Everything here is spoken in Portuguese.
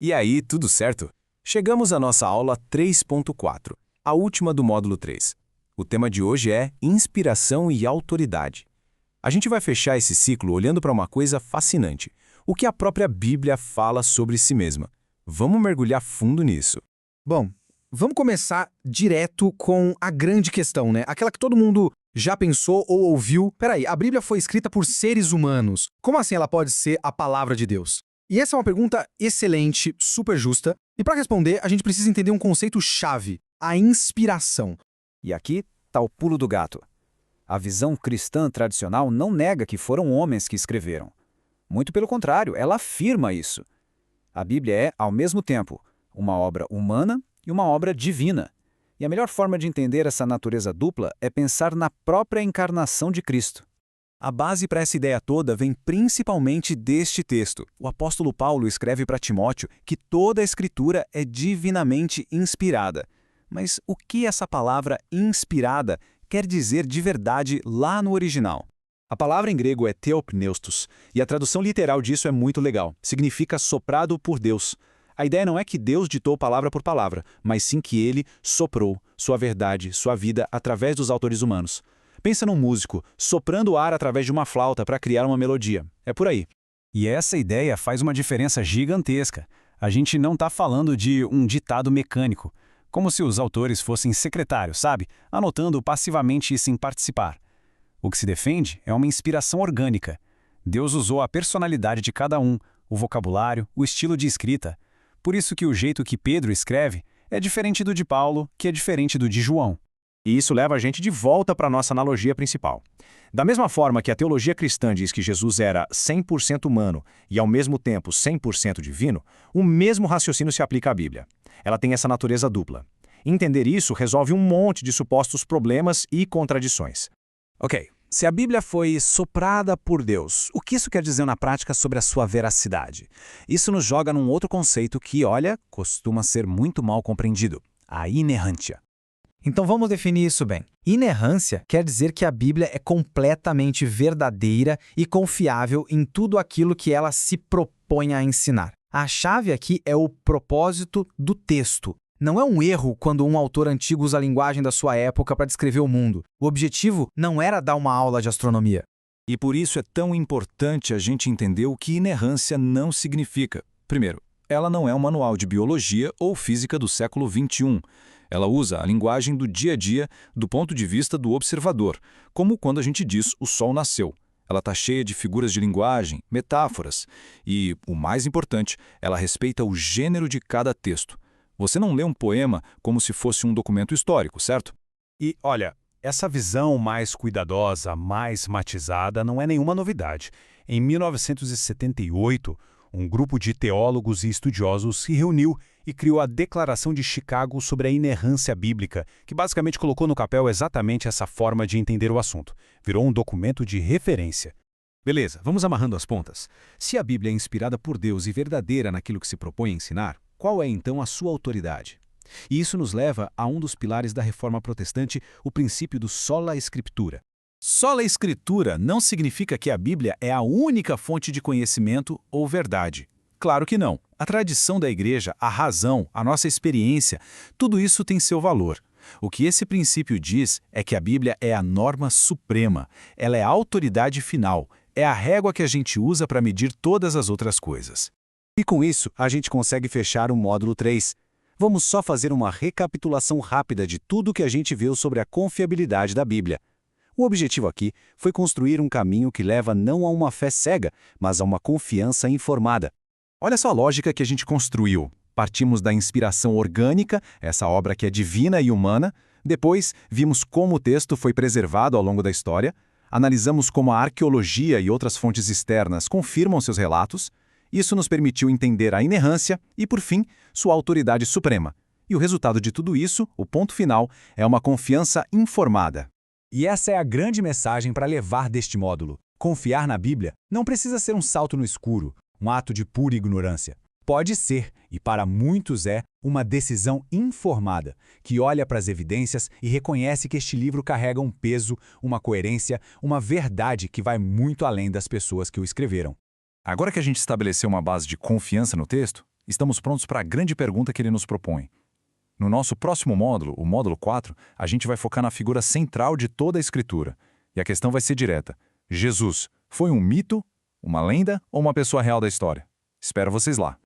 E aí, tudo certo? Chegamos à nossa aula 3.4, a última do módulo 3. O tema de hoje é inspiração e autoridade. A gente vai fechar esse ciclo olhando para uma coisa fascinante, o que a própria Bíblia fala sobre si mesma. Vamos mergulhar fundo nisso. Bom, vamos começar direto com a grande questão, né? Aquela que todo mundo já pensou ou ouviu. Peraí, a Bíblia foi escrita por seres humanos. Como assim ela pode ser a palavra de Deus? E essa é uma pergunta excelente, super justa. E para responder, a gente precisa entender um conceito-chave, a inspiração. E aqui está o pulo do gato. A visão cristã tradicional não nega que foram homens que escreveram. Muito pelo contrário, ela afirma isso. A Bíblia é, ao mesmo tempo, uma obra humana e uma obra divina. E a melhor forma de entender essa natureza dupla é pensar na própria encarnação de Cristo. A base para essa ideia toda vem principalmente deste texto. O apóstolo Paulo escreve para Timóteo que toda a Escritura é divinamente inspirada. Mas o que essa palavra inspirada quer dizer de verdade lá no original? A palavra em grego é theopneustos, e a tradução literal disso é muito legal. Significa soprado por Deus. A ideia não é que Deus ditou palavra por palavra, mas sim que ele soprou sua verdade, sua vida, através dos autores humanos. Pensa num músico soprando o ar através de uma flauta para criar uma melodia. É por aí. E essa ideia faz uma diferença gigantesca. A gente não está falando de um ditado mecânico, como se os autores fossem secretários, sabe? Anotando passivamente e sem participar. O que se defende é uma inspiração orgânica. Deus usou a personalidade de cada um, o vocabulário, o estilo de escrita. Por isso que o jeito que Pedro escreve é diferente do de Paulo, que é diferente do de João. E isso leva a gente de volta para a nossa analogia principal. Da mesma forma que a teologia cristã diz que Jesus era 100% humano e ao mesmo tempo 100% divino, o mesmo raciocínio se aplica à Bíblia. Ela tem essa natureza dupla. Entender isso resolve um monte de supostos problemas e contradições. Ok, se a Bíblia foi soprada por Deus, o que isso quer dizer na prática sobre a sua veracidade? Isso nos joga num outro conceito que, olha, costuma ser muito mal compreendido: a inerrância. Então vamos definir isso bem. Inerrância quer dizer que a Bíblia é completamente verdadeira e confiável em tudo aquilo que ela se propõe a ensinar. A chave aqui é o propósito do texto. Não é um erro quando um autor antigo usa a linguagem da sua época para descrever o mundo. O objetivo não era dar uma aula de astronomia. E por isso é tão importante a gente entender o que inerrância não significa. Primeiro, ela não é um manual de biologia ou física do século XXI. Ela usa a linguagem do dia a dia do ponto de vista do observador, como quando a gente diz o sol nasceu. Ela está cheia de figuras de linguagem, metáforas e, o mais importante, ela respeita o gênero de cada texto. Você não lê um poema como se fosse um documento histórico, certo? E, olha, essa visão mais cuidadosa, mais matizada, não é nenhuma novidade. Em 1978, um grupo de teólogos e estudiosos se reuniu e criou a Declaração de Chicago sobre a inerrância bíblica, que basicamente colocou no papel exatamente essa forma de entender o assunto. Virou um documento de referência. Beleza, vamos amarrando as pontas. Se a Bíblia é inspirada por Deus e verdadeira naquilo que se propõe a ensinar, qual é então a sua autoridade? E isso nos leva a um dos pilares da Reforma Protestante, o princípio do sola scriptura. Sola Escritura não significa que a Bíblia é a única fonte de conhecimento ou verdade. Claro que não. A tradição da igreja, a razão, a nossa experiência, tudo isso tem seu valor. O que esse princípio diz é que a Bíblia é a norma suprema, ela é a autoridade final, é a régua que a gente usa para medir todas as outras coisas. E com isso, a gente consegue fechar o módulo 3. Vamos só fazer uma recapitulação rápida de tudo que a gente viu sobre a confiabilidade da Bíblia. O objetivo aqui foi construir um caminho que leva não a uma fé cega, mas a uma confiança informada. Olha só a lógica que a gente construiu. Partimos da inspiração orgânica, essa obra que é divina e humana. Depois, vimos como o texto foi preservado ao longo da história. Analisamos como a arqueologia e outras fontes externas confirmam seus relatos. Isso nos permitiu entender a inerrância e, por fim, sua autoridade suprema. E o resultado de tudo isso, o ponto final, é uma confiança informada. E essa é a grande mensagem para levar deste módulo. Confiar na Bíblia não precisa ser um salto no escuro, um ato de pura ignorância. Pode ser, e para muitos é, uma decisão informada, que olha para as evidências e reconhece que este livro carrega um peso, uma coerência, uma verdade que vai muito além das pessoas que o escreveram. Agora que a gente estabeleceu uma base de confiança no texto, estamos prontos para a grande pergunta que ele nos propõe. No nosso próximo módulo, o módulo 4, a gente vai focar na figura central de toda a Escritura. E a questão vai ser direta. Jesus foi um mito, uma lenda ou uma pessoa real da história? Espero vocês lá.